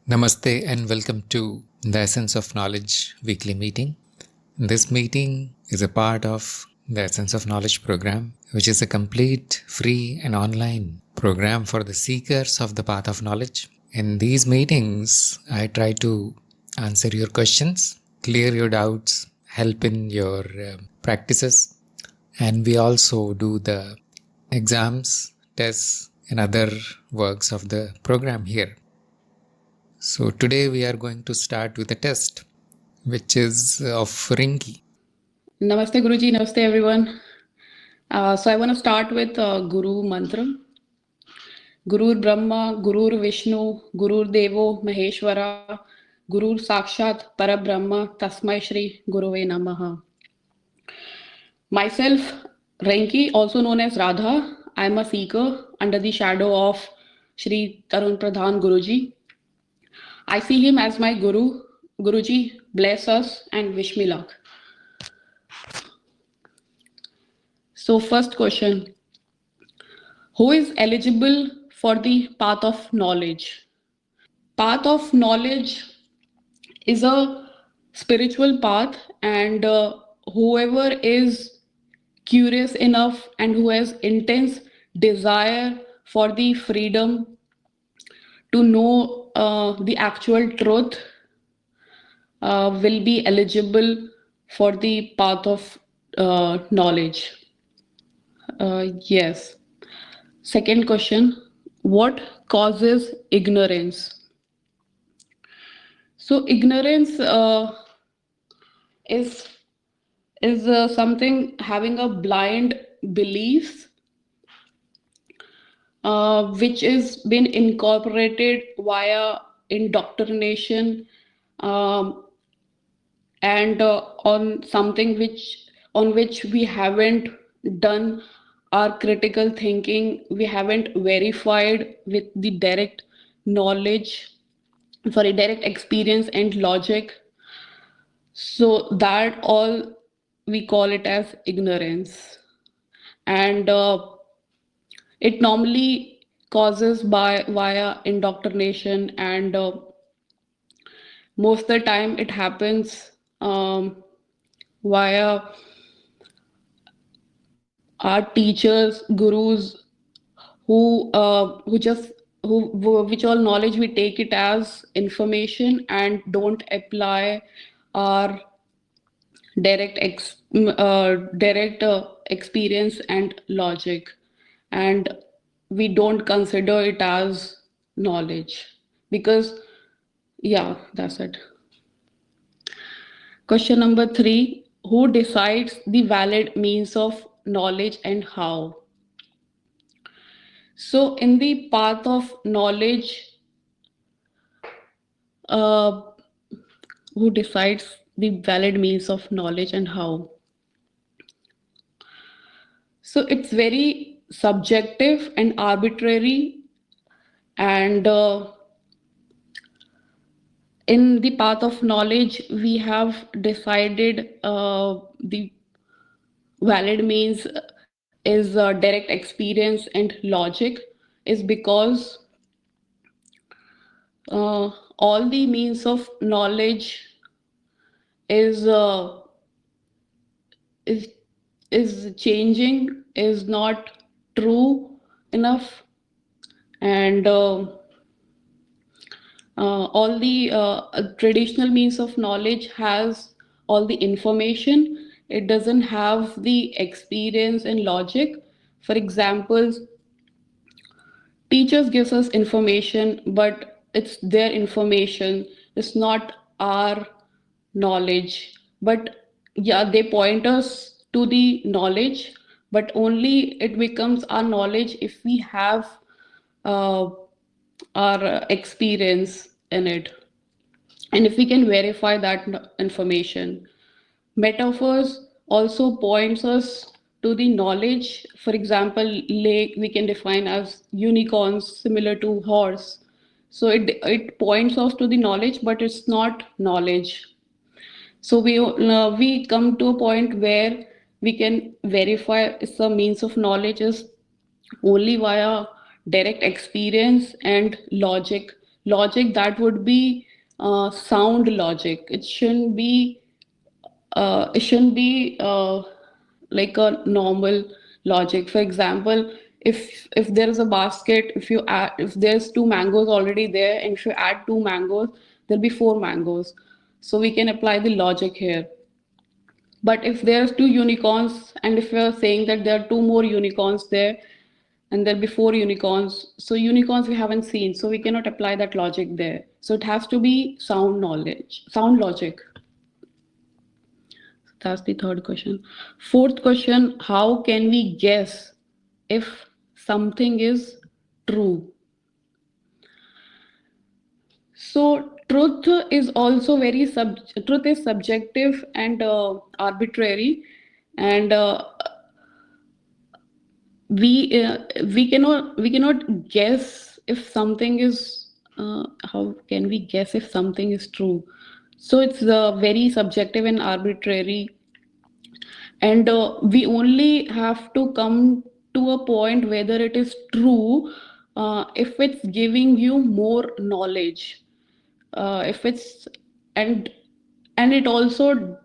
Namaste and welcome to the Essence of Knowledge weekly meeting. This meeting is a part of the Essence of Knowledge program, which is a complete, free, and online program for the seekers of the path of knowledge. In these meetings, I try to answer your questions, clear your doubts, help in your practices, and we also do the exams, tests, and other works of the program here. So today we are going to start with a test, which is of Rinki. Namaste Guruji, Namaste everyone. So I want to start with Guru Mantra. Gurur Brahma, Gurur Vishnu, Gurur Devo Maheshwara, Gurur Sakshat Parabrahma, Tasmai Shri Guruve Namaha. Myself, Renki, also known as Radha, I am a seeker under the shadow of Shri Tarun Pradhan Guruji. I see him as my Guru. Guruji, bless us and wish me luck. So, first question: who is eligible for the path of knowledge? Path of knowledge is a spiritual path, and whoever is curious enough and who has intense desire for the freedom to know the actual truth will be eligible for the path of knowledge. Yes. Second question: what causes ignorance? So ignorance is something having a blind belief which is been incorporated via indoctrination, um, and on something which we haven't done our critical thinking, we haven't verified with the direct knowledge, sorry, direct experience and logic. So that all we call it as ignorance, and it normally causes by via indoctrination, and most of the time it happens via our teachers, gurus, who just which all knowledge we take it as information and don't apply our direct experience and logic, and we don't consider it as knowledge because, yeah, that's it. Question number 3: who decides the valid means of knowledge and how? So in the path of knowledge, uh, who decides the valid means of knowledge and how? So it's very subjective and arbitrary, and in the path of knowledge, we have decided the valid means is direct experience and logic, is because all the means of knowledge is uh, is is changing, is not true enough, and all the traditional means of knowledge has all the information, it doesn't have the experience and logic. For example, teachers gives us information, but it's their information, it's not our knowledge. But yeah, they point us to the knowledge, but only it becomes our knowledge if we have uh, our experience in it, and if we can verify that information. Metaphors also points us to the knowledge. For example, lake we can define as unicorns similar to horse. So it points us to the knowledge, but it's not knowledge. So we come to a point where we can verify if the means of knowledge is only via direct experience and logic, logic, that would be sound logic. It shouldn't be like a normal logic. For example, if there is a basket, if there's two mangoes already there, and if you add two mangoes, there'll be four mangoes. So we can apply the logic here. But if there's two unicorns, and if you're saying that there are two more unicorns there, and there'll be four unicorns, so unicorns we haven't seen, so we cannot apply that logic there. So it has to be sound knowledge, sound logic. That's the third question. Fourth question: how can we guess if something is true? So truth is subjective and arbitrary, and we cannot guess if something is how can we guess if something is true. So it's very subjective and arbitrary, and we only have to come to a point whether it is true if it's giving you more knowledge, if it's and and it also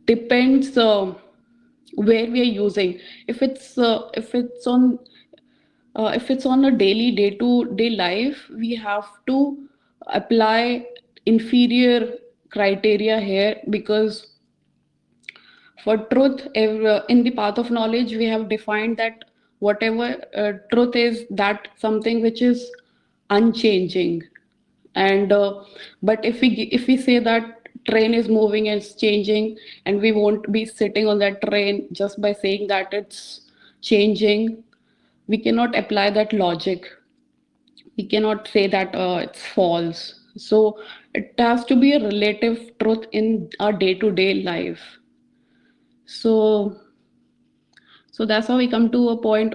depends where we are using. If it's on a daily day to day life, we have to apply inferior criteria here, because for truth, in the path of knowledge, we have defined that whatever truth is, that something which is unchanging. And but if we say that train is moving and it's changing, and we won't be sitting on that train just by saying that it's changing, we cannot apply that logic. We cannot say that it's false. So it has to be a relative truth in our day to day life. So so that's how we come to a point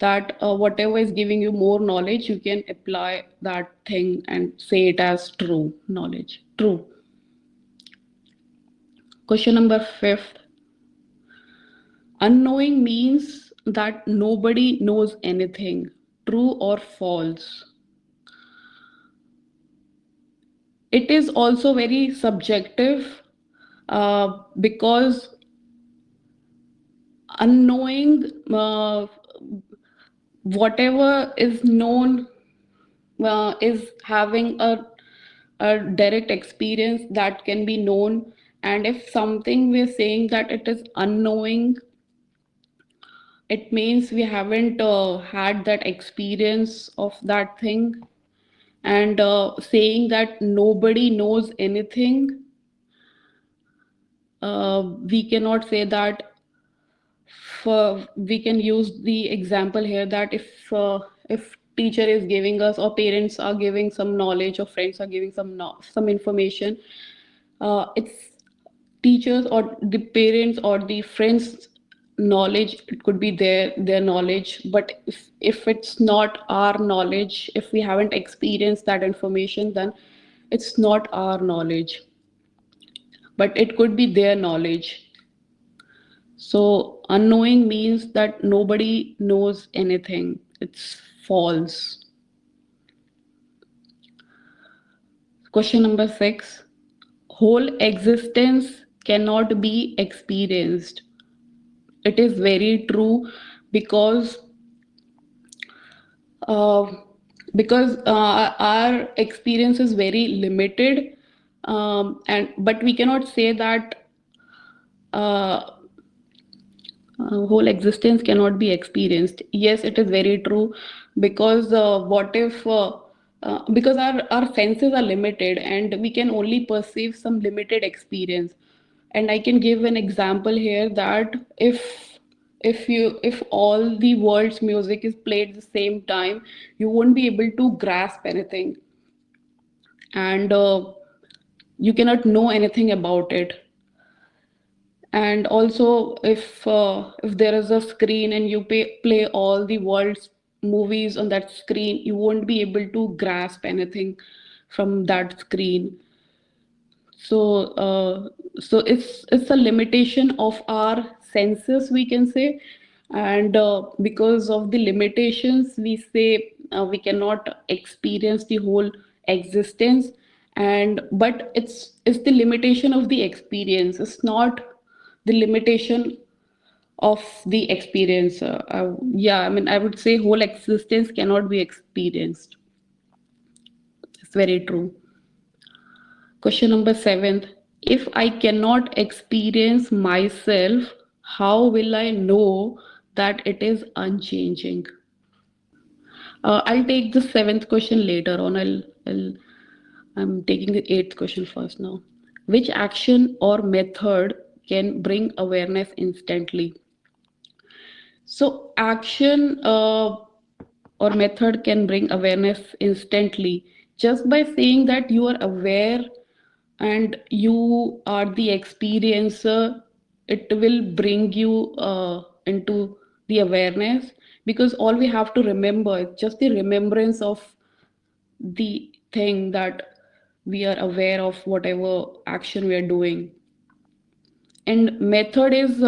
that whatever is giving you more knowledge, you can apply that thing and say it as true knowledge. True. Question number fifth: unknowing means that nobody knows anything. True or false? It is also very subjective, because unknowing, whatever is known is having a direct experience that can be known. And if something we're saying that it is unknowing, it means we haven't had that experience of that thing. And saying that nobody knows anything, we cannot say that. For we can use the example here that if teacher is giving us, or parents are giving some knowledge, or friends are giving some information, it's teachers or the parents or the friends knowledge, it could be their knowledge. But if it's not our knowledge, if we haven't experienced that information, then it's not our knowledge, but it could be their knowledge. So unknowing means that nobody knows anything. It's false. Question number six: whole existence cannot be experienced. It is very true, because uh, our experience is very limited, and but we cannot say that uh, whole existence cannot be experienced. Yes, it is very true, because what if because our senses are limited, and we can only perceive some limited experience. And I can give an example here that if all the world's music is played at the same time, you won't be able to grasp anything, and you cannot know anything about it. And also, if there is a screen and you play all the world's movies on that screen, you won't be able to grasp anything from that screen. So it's a limitation of our senses, we can say. And because of the limitations, we say we cannot experience the whole existence, and but it's the limitation of the experience. It's not the limitation of the experience. Yeah, I mean, I would say whole existence cannot be experienced. It's very true. Question number 7. If I cannot experience myself, how will I know that it is unchanging? I'll take the seventh question later on. I'm taking the eighth question first now. Which action or method can bring awareness instantly? So, action or method can bring awareness instantly just by saying that you are aware and you are the experiencer. It will bring you into the awareness, because all we have to remember is just the remembrance of the thing that we are aware of, whatever action we are doing. And method is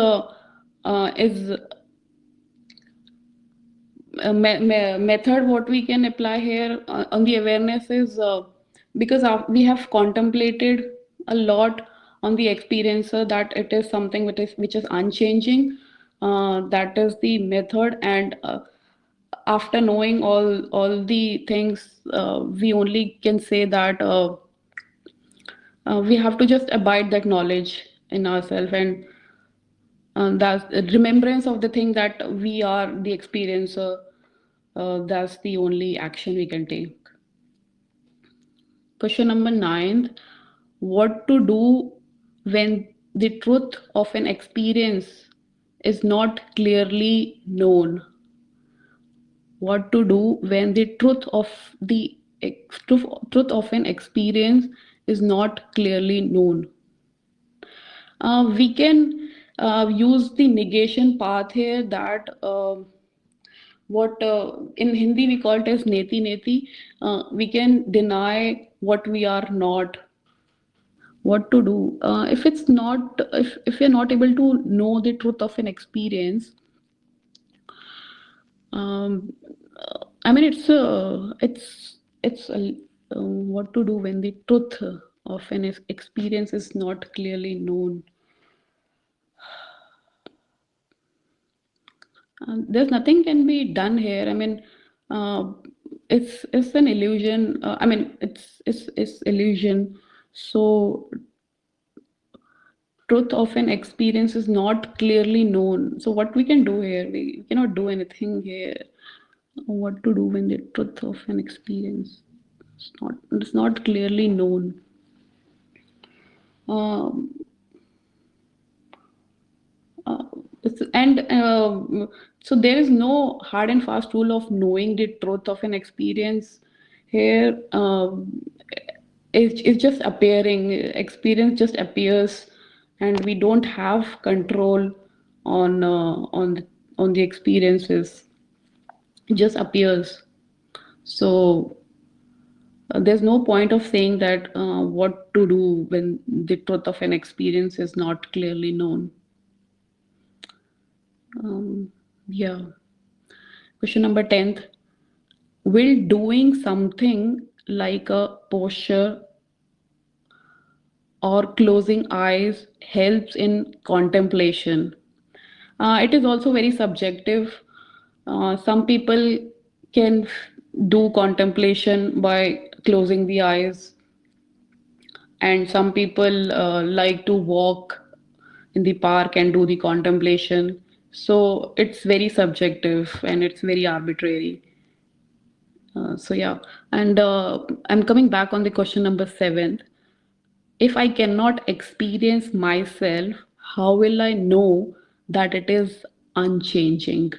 method what we can apply here on the awareness is, because we have contemplated a lot on the experiencer that it is something which is unchanging. That is the method. And after knowing all the things, we only can say that we have to just abide that knowledge in ourselves, and that's remembrance of the thing that we are the experiencer. That's the only action we can take. Question number 9. What to do when the truth of an experience is not clearly known? What to do when the truth of an experience is not clearly known? We can use the negation path here, that what in Hindi we call it as neti neti. We can deny what we are not. What to do if it's not, if you're not able to know the truth of an experience? um, I mean, what to do when the truth of an experience is not clearly known? There's nothing can be done here. I mean, uh, it's an illusion. I mean, it's illusion. So truth of an experience is not clearly known. So what we can do here? We cannot do anything here. What to do when the truth of an experience it's not clearly known? Um, uh, and so there is no hard and fast rule of knowing the truth of an experience here. It's just appearing. Experience just appears, and we don't have control on the experiences. It just appears. So there's no point of saying that what to do when the truth of an experience is not clearly known. Yeah. Question number 10th. Will doing something like a posture or closing eyes helps in contemplation? It is also very subjective. Some people can do contemplation by closing the eyes, and some people like to walk in the park and do the contemplation. So it's very subjective and it's very arbitrary. So yeah, and I'm coming back on the question number 7. If I cannot experience myself, how will I know that it is unchanging?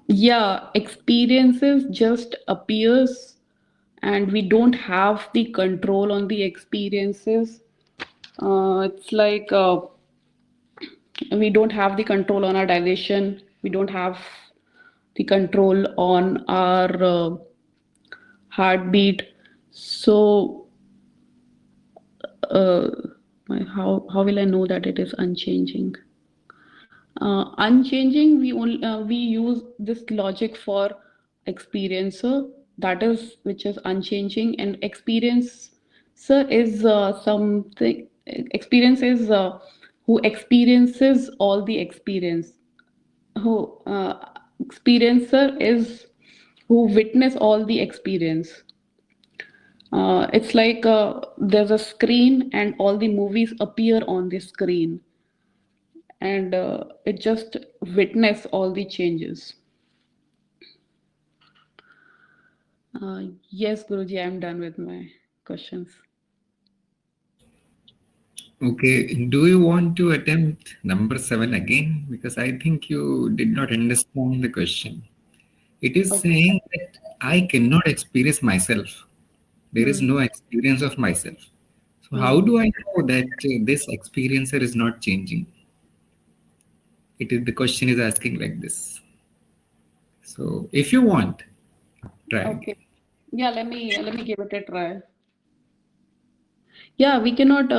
Yeah, experiences just appears, and we don't have the control on the experiences. It's like we don't have the control on our digestion. We don't have the control on our heartbeat. So, uh, how will I know that it is unchanging? Unchanging, we use this logic for experiencer, that is which is unchanging, and experiencer is something. Experience is who experiences all the experience. Who experiencer is who witness all the experience. It's like there's a screen and all the movies appear on the screen, and it just witness all the changes. Yes, Guruji, I'm done with my questions. Okay, do you want to attempt number 7 again? Because I think you did not understand the question. It is Okay. saying that I cannot experience myself. There is Hmm. no experience of myself. So, how Hmm. do I know that this experiencer is not changing? It is the question is asking like this. So, if you want, try Okay. again. Yeah, let me give it a try. Yeah, we cannot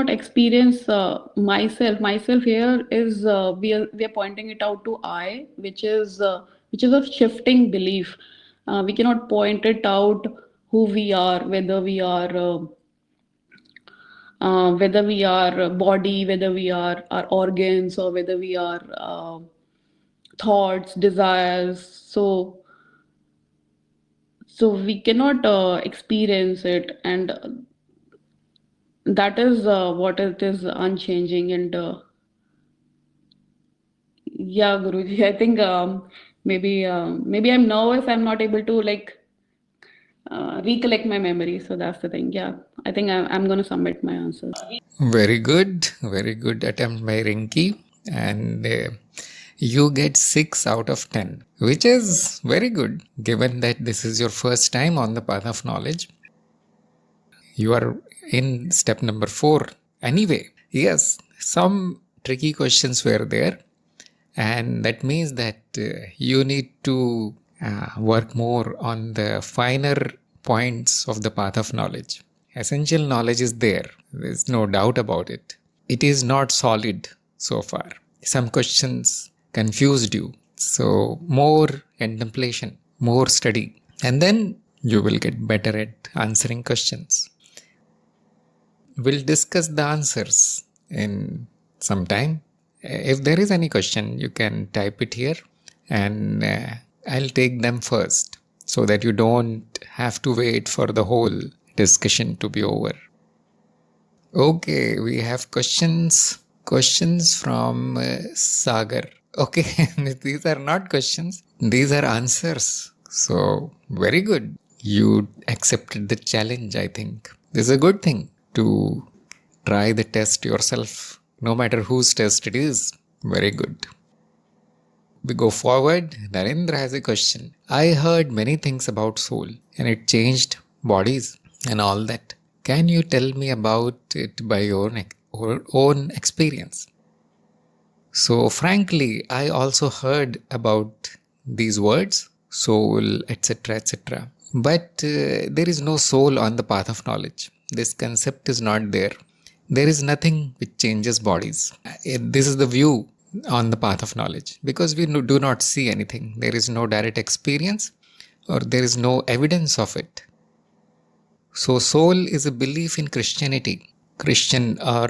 experience myself here is we are pointing it out to I, which is a shifting belief. We cannot point it out who we are, whether we are body, whether we are our organs, or whether we are thoughts, desires. So we cannot experience it, and that is what it is unchanging. And yeah, Guruji, I think maybe I'm nervous. I'm not able to like recollect my memory. So that's the thing. Yeah, I think I'm going to submit my answers. Very good attempt by Rinky. And you get 6 out of 10, which is very good given that this is your first time on the path of knowledge. You are in step number 4 anyway. Yes, some tricky questions were there, and that means that you need to work more on the finer points of the path of knowledge. Essential knowledge is there's no doubt about it. It is not solid so far. Some questions confused you, so more contemplation, more study, and then you will get better at answering questions. We'll discuss the answers in some time. If there is any question, you can type it here, and I'll take them first so that you don't have to wait for the whole discussion to be over. Okay, we have questions. Questions from Sagar. Okay, these are not questions, these are answers. So, very good. You accepted the challenge, I think. This is a good thing to try the test yourself, no matter whose test it is. Very good. We go forward. Narendra has a question. I heard many things about soul and it changed bodies and all that. Can you tell me about it by your own experience? So, frankly, I also heard about these words, soul, etc., etc. But there is no soul on the path of knowledge. This concept is not there. There is nothing which changes bodies. This is the view on the path of knowledge because we do not see anything. There is no direct experience or there is no evidence of it. So, soul is a belief in Christianity, Christian or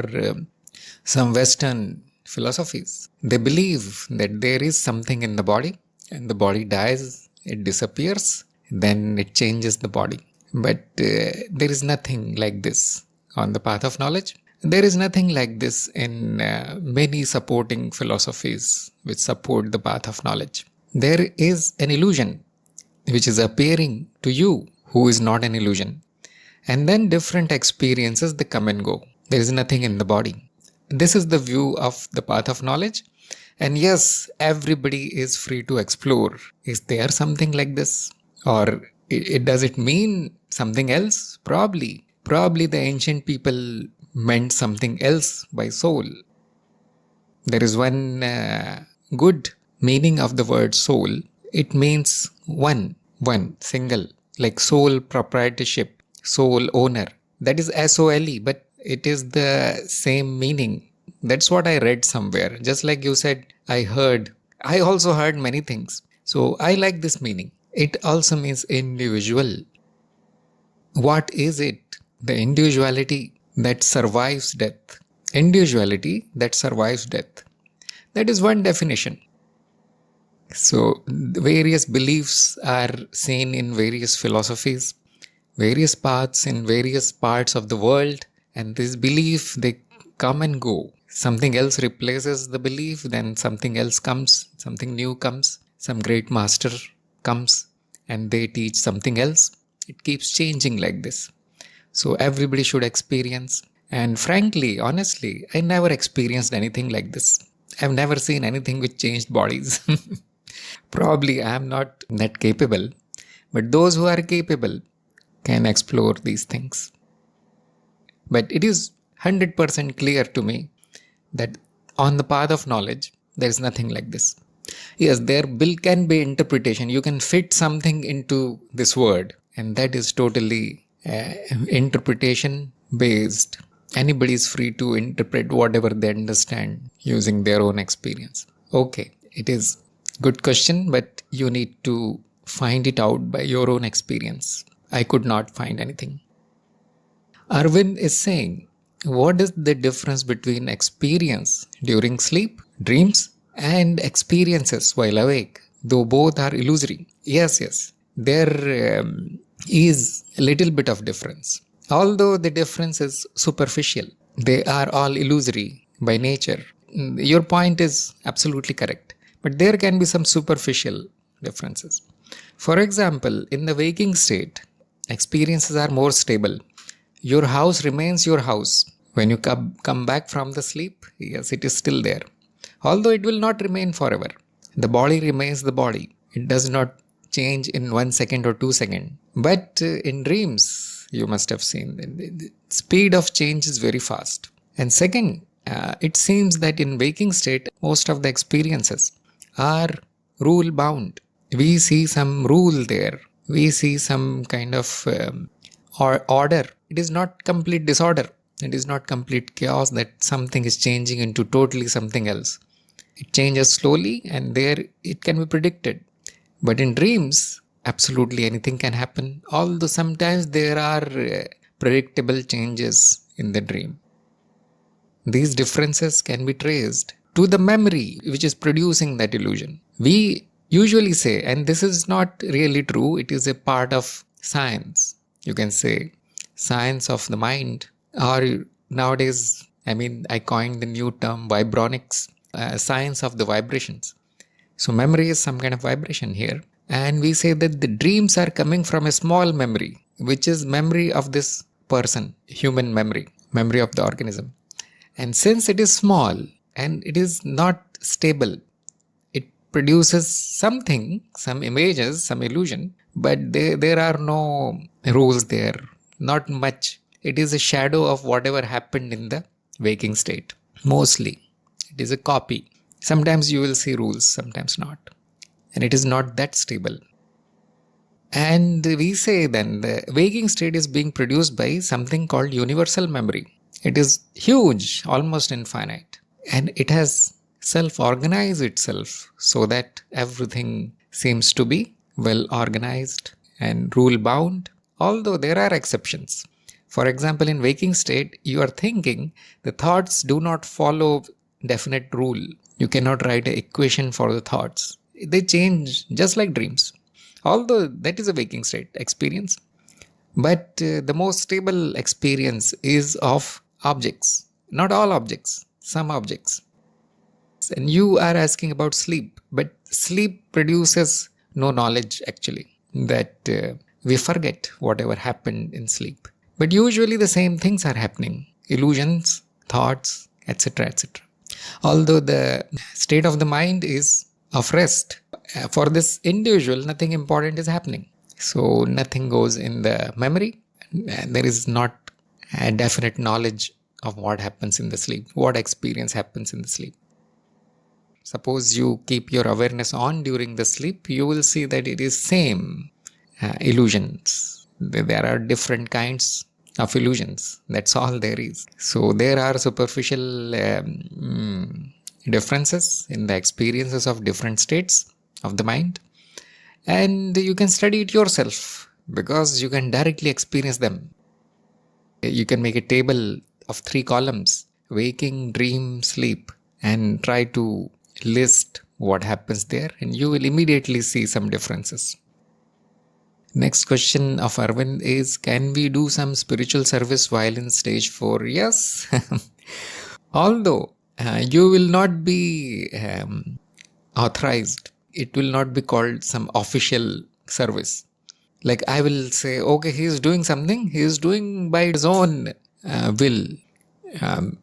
some Western philosophies. They believe that there is something in the body and the body dies, it disappears, then it changes the body. But there is nothing like this on the path of knowledge. There is nothing like this in many supporting philosophies which support the path of knowledge. There is an illusion which is appearing to you who is not an illusion. And then different experiences they come and go. There is nothing in the body. This is the view of the path of knowledge. And yes, everybody is free to explore. Is there something like this? Or does it mean something else? Probably. Probably the ancient people meant something else by soul. There is one good meaning of the word soul. It means one, single, like sole proprietorship, sole owner. That is SOLE, but it is the same meaning. That's what I read somewhere. Just like you said, I also heard many things. So I like this meaning. It also means individual. What is it? The individuality that survives death. Individuality that survives death. That is one definition. So, the various beliefs are seen in various philosophies, various paths in various parts of the world, and this belief they come and go. Something else replaces the belief, then something else comes, something new comes, some great master comes, and they teach something else. It keeps changing like this. So, everybody should experience. And frankly, honestly, I never experienced anything like this. I've never seen anything which changed bodies. Probably I am not that capable, but those who are capable can explore these things. But it is 100% clear to me that on the path of knowledge, there is nothing like this. Yes, there can be interpretation. You can fit something into this word, and that is totally interpretation based. Anybody is free to interpret whatever they understand using their own experience. Okay, it is good question, but you need to find it out by your own experience. I could not find anything. Arvind is saying, what is the difference between experience during sleep, dreams, and experiences while awake? Though both are illusory. Yes. There is a little bit of difference. Although the difference is superficial, they are all illusory by nature. Your point is absolutely correct. But there can be some superficial differences. For example, in the waking state, experiences are more stable. Your house remains your house. When you come back from the sleep, yes, it is still there. Although it will not remain forever. The body remains the body. It does not change in 1 second or 2 seconds. But in dreams, you must have seen, the speed of change is very fast. And second, it seems that in waking state, most of the experiences are rule bound. We see some rule there. We see some kind of order. It is not complete disorder. It is not complete chaos that something is changing into totally something else. It changes slowly and there it can be predicted. But in dreams, absolutely anything can happen. Although sometimes there are predictable changes in the dream. These differences can be traced to the memory which is producing that illusion. We usually say, and this is not really true, it is a part of science. You can say science of the mind, or nowadays, I coined the new term vibronics, science of the vibrations. So memory is some kind of vibration here. And we say that the dreams are coming from a small memory, which is memory of this person, human memory of the organism. And since it is small and it is not stable, it produces something, some images, some illusion, but there are no rules there, not much. It is a shadow of whatever happened in the waking state. Mostly, it is a copy. Sometimes you will see rules, sometimes not. And it is not that stable. And we say then the waking state is being produced by something called universal memory. It is huge, almost infinite. And it has self-organized itself so that everything seems to be well organized and rule bound, although there are exceptions. For example, in waking state, you are thinking, the thoughts do not follow definite rule. You cannot write an equation for the thoughts. They change just like dreams. Although that is a waking state experience. But the most stable experience is of objects. Not all objects, some objects. And you are asking about sleep. But sleep produces no knowledge actually. That we forget whatever happened in sleep. But usually the same things are happening. Illusions, thoughts, etc. etc. Although the state of the mind is of rest. For this individual, nothing important is happening. So nothing goes in the memory. There is not a definite knowledge of what happens in the sleep, what experience happens in the sleep. Suppose you keep your awareness on during the sleep, you will see that it is same illusions. There are different kinds of illusions. That's all there is. So there are superficial differences in the experiences of different states of the mind. And you can study it yourself because you can directly experience them. You can make a table of 3 columns: waking, dream, sleep, and try to list what happens there, and you will immediately see some differences. Next question of Arvind is, can we do some spiritual service while in stage 4? Yes. Although you will not be authorized, it will not be called some official service. Like I will say, okay, he is doing something, he is doing by his own will.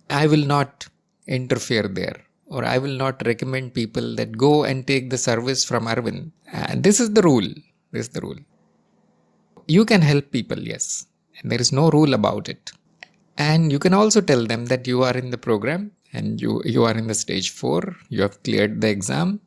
I will not interfere there, or I will not recommend people that go and take the service from Arvind. This is the rule. This is the rule. You can help people, yes, and there is no rule about it. And you can also tell them that you are in the program and you are in the stage 4, you have cleared the exam,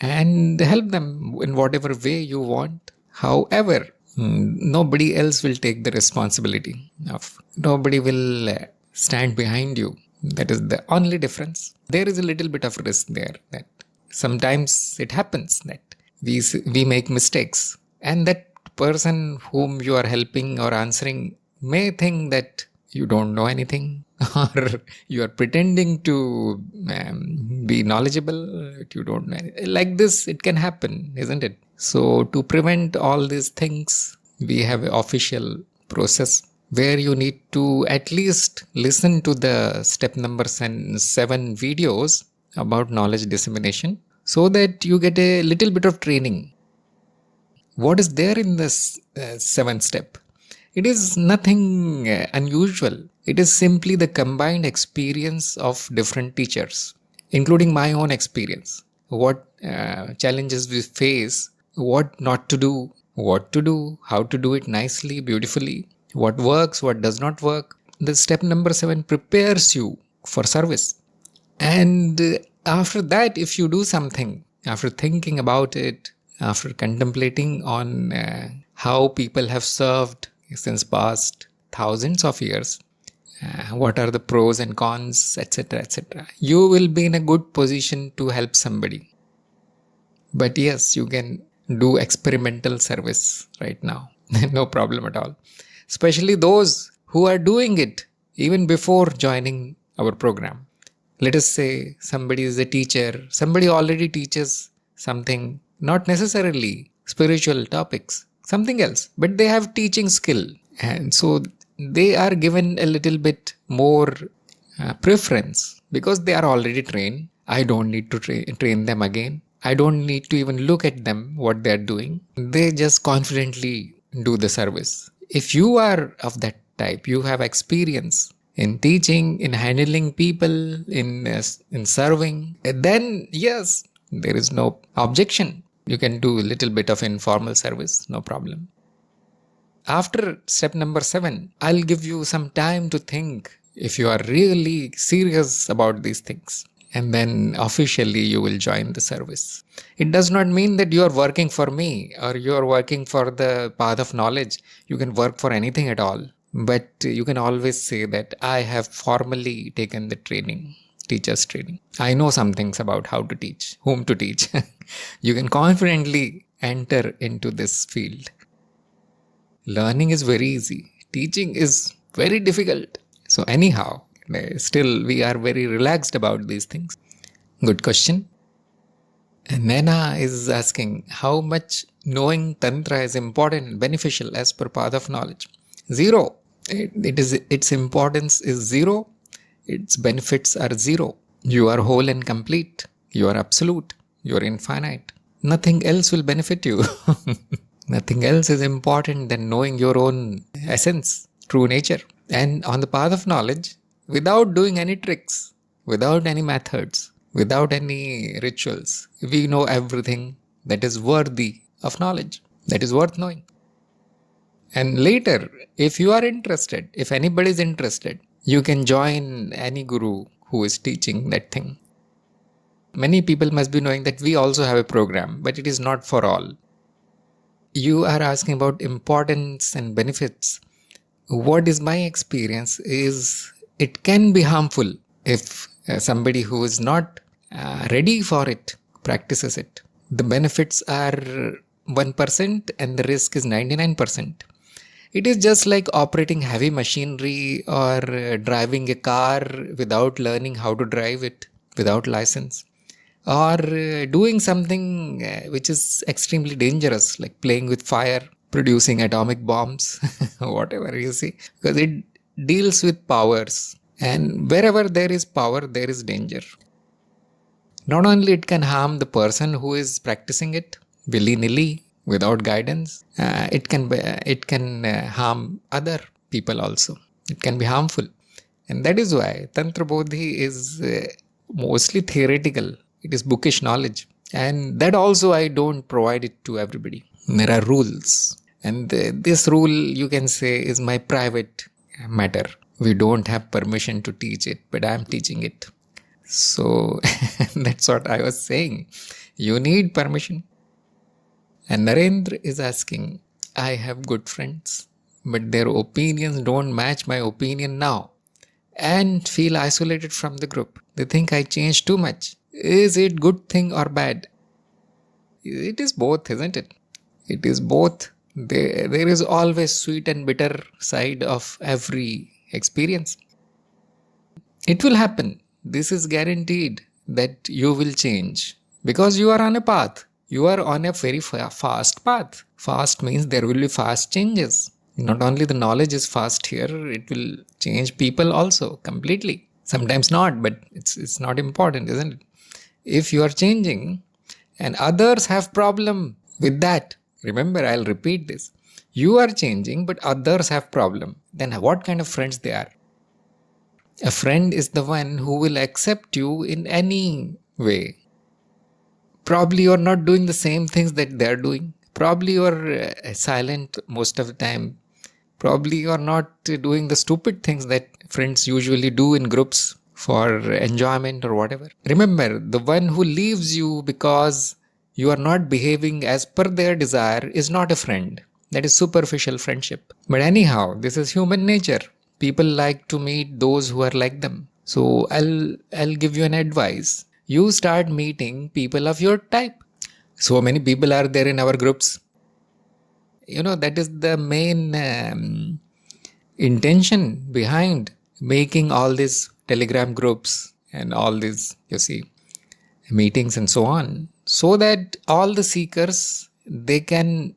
and help them in whatever way you want. However, nobody else will take the responsibility of, nobody will stand behind you. That is the only difference. There is a little bit of risk there, that sometimes it happens that we make mistakes, and that person whom you are helping or answering may think that you don't know anything, or you are pretending to be knowledgeable, you don't know anything. Like this, it can happen, isn't it? So to prevent all these things, we have an official process where you need to at least listen to the step number 7 videos about knowledge dissemination, so that you get a little bit of training. What is there in this 7th step? It is nothing unusual. It is simply the combined experience of different teachers, including my own experience. What challenges we face, what not to do, what to do, how to do it nicely, beautifully, what works, what does not work. The step number 7 prepares you for service. And after that, if you do something, after thinking about it, after contemplating on how people have served since past thousands of years, what are the pros and cons, etc., etc., you will be in a good position to help somebody. But yes, you can do experimental service right now. No problem at all. Especially those who are doing it even before joining our program. Let us say somebody is a teacher, somebody already teaches something, not necessarily spiritual topics, something else, but they have teaching skill. And so they are given a little bit more preference because they are already trained. I don't need to train them again. I don't need to even look at them, what they are doing. They just confidently do the service. If you are of that type, you have experience in teaching, in handling people, in serving, then yes, there is no objection. You can do a little bit of informal service, no problem. After step number 7, I'll give you some time to think if you are really serious about these things. And then officially you will join the service. It does not mean that you are working for me or you are working for the path of knowledge. You can work for anything at all. But you can always say that I have formally taken the training, teacher's training. I know some things about how to teach, whom to teach. You can confidently enter into this field. Learning is very easy. Teaching is very difficult. So anyhow, still we are very relaxed about these things. Good question. And Nana is asking, how much knowing Tantra is important and beneficial as per path of knowledge? 0. Its importance is 0. Its benefits are 0. You are whole and complete. You are absolute. You are infinite. Nothing else will benefit you. Nothing else is important than knowing your own essence, true nature. And on the path of knowledge, without doing any tricks, without any methods, without any rituals, we know everything that is worthy of knowledge, that is worth knowing. And later, if you are interested, if anybody is interested, you can join any guru who is teaching that thing. Many people must be knowing that we also have a program, but it is not for all. You are asking about importance and benefits. What is my experience is it can be harmful if somebody who is not ready for it practices it. The benefits are 1% and the risk is 99%. It is just like operating heavy machinery or driving a car without learning how to drive it, without license, or doing something which is extremely dangerous, like playing with fire, producing atomic bombs, whatever you see, because it deals with powers. And wherever there is power, there is danger. Not only it can harm the person who is practicing it willy-nilly without guidance, it can harm other people also. It can be harmful. And that is why Tantra Bodhi is mostly theoretical. It is bookish knowledge. And that also I don't provide it to everybody. There are rules. And this rule, you can say, is my private matter. We don't have permission to teach it, but I am teaching it. So that's what I was saying. You need permission. And Narendra is asking, I have good friends, but their opinions don't match my opinion now and feel isolated from the group. They think I changed too much. Is it good thing or bad? It is both, isn't it? It is both. There is always sweet and bitter side of every experience. It will happen. This is guaranteed that you will change because you are on a path. You are on a very fast path. Fast means there will be fast changes. Not only the knowledge is fast here, it will change people also completely. Sometimes not, but it's not important, isn't it? If you are changing and others have problem with that, remember, I'll repeat this. You are changing, but others have problem. Then what kind of friends they are? A friend is the one who will accept you in any way. Probably you are not doing the same things that they are doing. Probably you are silent most of the time. Probably you are not doing the stupid things that friends usually do in groups for enjoyment or whatever. Remember, the one who leaves you because you are not behaving as per their desire is not a friend. That is superficial friendship. But anyhow, this is human nature. People like to meet those who are like them. So I'll give you an advice. You start meeting people of your type. So many people are there in our groups. That is the main intention behind making all these Telegram groups and all these, meetings and so on. So that all the seekers, they can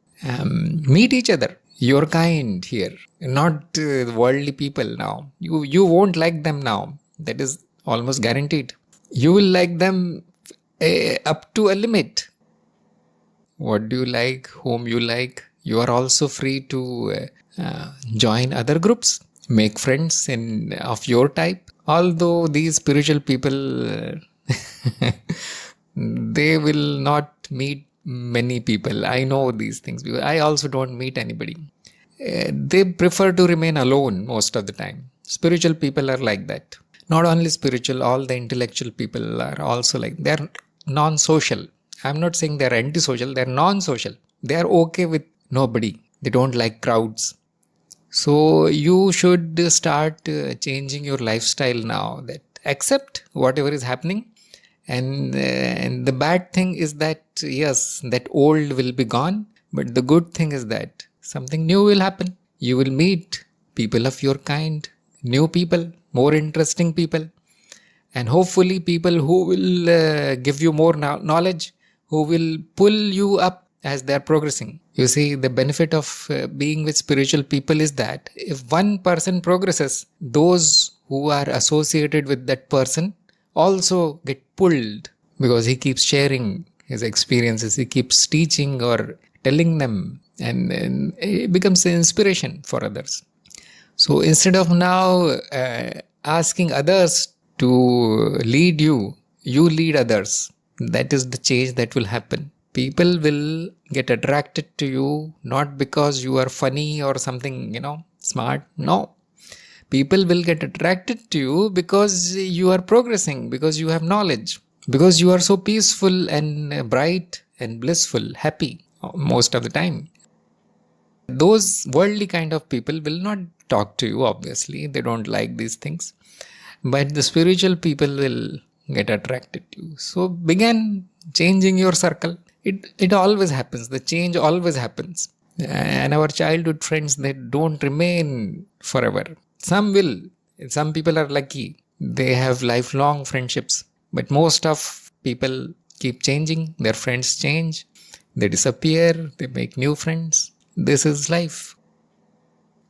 meet each other. Your kind here, not worldly people now. You won't like them now. That is almost guaranteed. You will like them up to a limit. What do you like? Whom you like? You are also free to join other groups, make friends of your type. Although these spiritual people, they will not meet many people. I know these things because I also don't meet anybody. They prefer to remain alone most of the time. Spiritual people are like that. Not only spiritual, all the intellectual people are also like, they're non-social. I'm not saying they're antisocial, they're non-social. They're okay with nobody. They don't like crowds. So you should start changing your lifestyle now, that accept whatever is happening. And the bad thing is that, yes, that old will be gone. But the good thing is that something new will happen. You will meet people of your kind, new people, more interesting people, and hopefully people who will give you more knowledge, who will pull you up as they are progressing. You see, the benefit of being with spiritual people is that if one person progresses, those who are associated with that person also get pulled because he keeps sharing his experiences, he keeps teaching or telling them, and it becomes an inspiration for others. So instead of now asking others to lead you, you lead others. That is the change that will happen. People will get attracted to you not because you are funny or something, smart. No. People will get attracted to you because you are progressing, because you have knowledge, because you are so peaceful and bright and blissful, happy most of the time. Those worldly kind of people will not talk to you, obviously. They don't like these things. But the spiritual people will get attracted to you. So begin changing your circle. It always happens. The change always happens. And our childhood friends, they don't remain forever. Some will. Some people are lucky. They have lifelong friendships. But most of people keep changing. Their friends change. They disappear. They make new friends. This is life.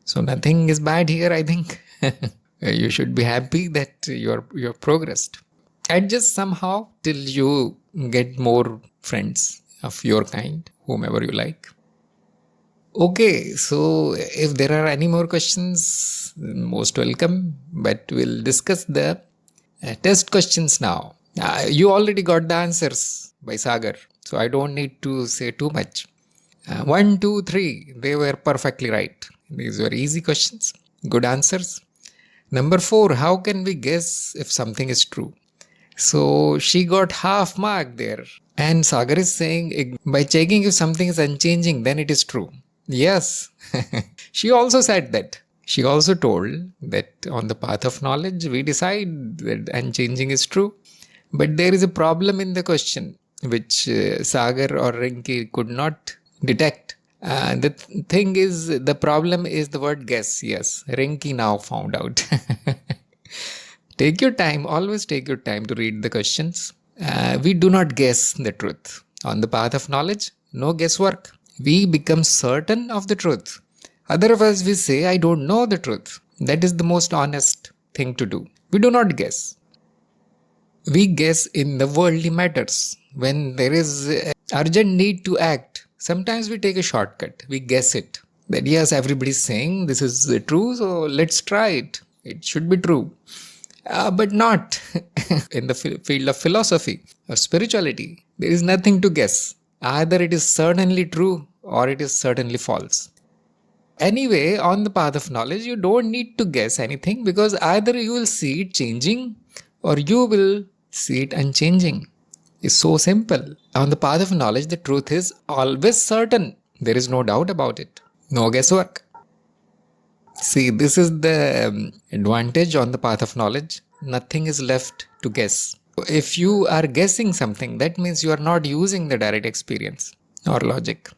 So nothing is bad here, I think. You should be happy that you're progressed. Adjust somehow till you get more friends of your kind, whomever you like. Okay, so if there are any more questions, most welcome. But we'll discuss the test questions now. You already got the answers by Sagar, so I don't need to say too much. 1, 2, 3, they were perfectly right. These were easy questions, good answers. Number 4, how can we guess if something is true? So she got half mark there. And Sagar is saying, by checking if something is unchanging, then it is true. Yes, she also said that. She also told that on the path of knowledge, we decide that unchanging is true. But there is a problem in the question, which Sagar or Rinki could not detect. The thing is, the problem is the word guess. Yes, Rinki now found out. Take your time, always take your time to read the questions. We do not guess the truth. On the path of knowledge, no guesswork. We become certain of the truth. Otherwise, we say, I don't know the truth. That is the most honest thing to do. We do not guess. We guess in the worldly matters. When there is urgent need to act, sometimes we take a shortcut. We guess it. That yes, everybody is saying this is true, so let's try it. It should be true. But not in the field of philosophy or spirituality. There is nothing to guess. Either it is certainly true or it is certainly false. Anyway, on the path of knowledge, you don't need to guess anything because either you will see it changing or you will see it unchanging. It's so simple. On the path of knowledge, the truth is always certain. There is no doubt about it. No guesswork. See, this is the advantage on the path of knowledge. Nothing is left to guess. If you are guessing something, that means you are not using the direct experience or logic.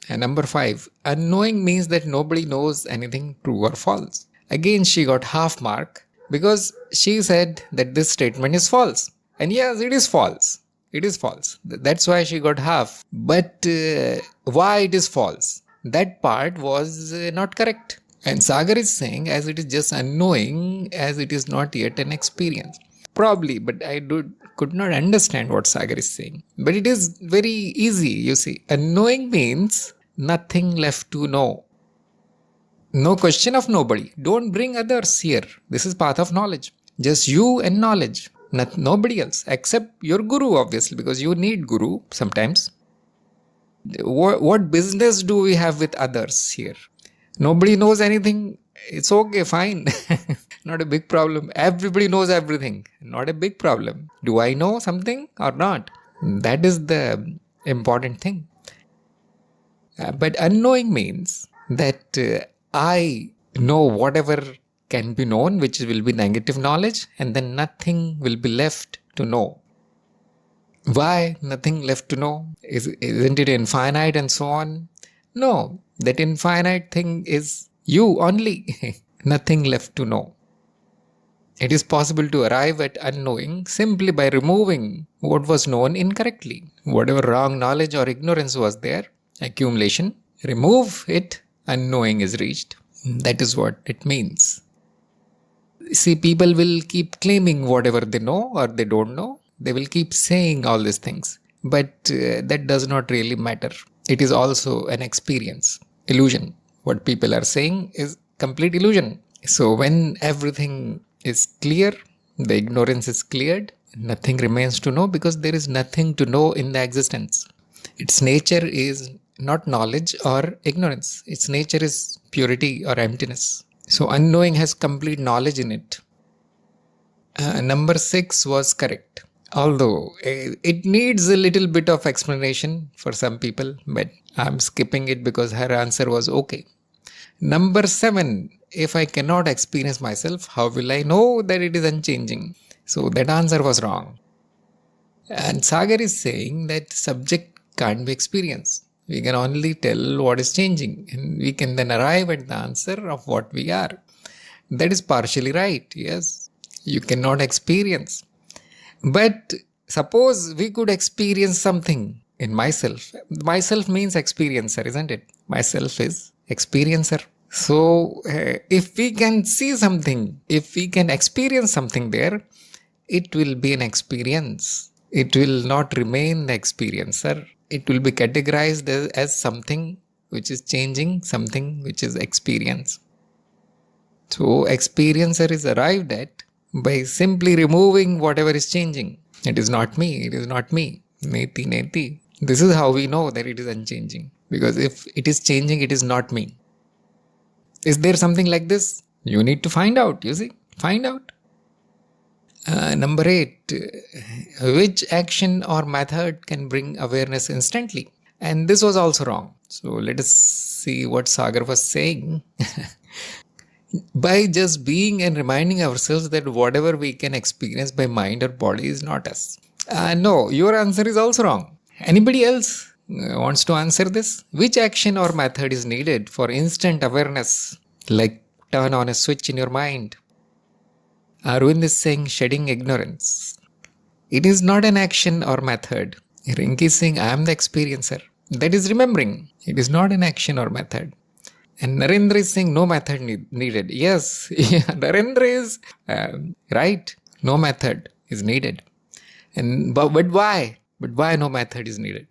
And number 5, unknowing means that nobody knows anything true or false. Again, she got half mark because she said that this statement is false. And yes, it is false. It is false. That's why she got half. But why it is false? That part was not correct. And Sagar is saying as it is just unknowing, as it is not yet an experience. Probably, but I could not understand what Sagar is saying. But it is very easy, you see. Unknowing means nothing left to know. No question of nobody. Don't bring others here. This is path of knowledge. Just you and knowledge. Nobody else except your guru, obviously, because you need guru sometimes. What business do we have with others here? Nobody knows anything. It's okay, fine. Not a big problem. Everybody knows everything. Not a big problem. Do I know something or not? That is the important thing. But unknowing means that I know whatever can be known, which will be negative knowledge, and then nothing will be left to know. Why nothing left to know? Isn't it infinite and so on? No, that infinite thing is you only. Nothing left to know. It is possible to arrive at unknowing simply by removing what was known incorrectly. Whatever wrong knowledge or ignorance was there, accumulation, remove it, unknowing is reached. That is what it means. See, people will keep claiming whatever they know or they don't know. They will keep saying all these things. But that does not really matter. It is also an experience, illusion. What people are saying is complete illusion. So when everything is clear, the ignorance is cleared, nothing remains to know because there is nothing to know in the existence. Its nature is not knowledge or ignorance. Its nature is purity or emptiness. So unknowing has complete knowledge in it. Number 6 was correct. Although it needs a little bit of explanation for some people, but I'm skipping it because her answer was okay. Number 7, if I cannot experience myself, how will I know that it is unchanging? So that answer was wrong. And Sagar is saying that subject can't be experienced. We can only tell what is changing, and we can then arrive at the answer of what we are. That is partially right, yes. You cannot experience. But suppose we could experience something in myself. Myself means experiencer, isn't it? Myself is experiencer. So, if we can see something, if we can experience something there, it will be an experience. It will not remain the experiencer. It will be categorized as something which is changing, something which is experience. So, experiencer is arrived at by simply removing whatever is changing. It is not me, it is not me. Neti, neti. This is how we know that it is unchanging. Because if it is changing, it is not me. Is there something like this? You need to find out, you see. Find out. Number 8. Which action or method can bring awareness instantly? And this was also wrong. So let us see what Sagar was saying. By just being and reminding ourselves that whatever we can experience by mind or body is not us. No, your answer is also wrong. Anybody else wants to answer this? Which action or method is needed for instant awareness? Like turn on a switch in your mind. Arvind is saying shedding ignorance. It is not an action or method. Rinki is saying I am the experiencer. That is remembering. It is not an action or method. And Narendra is saying no method needed. Yes, Narendra is right. No method is needed. But why? But why no method is needed?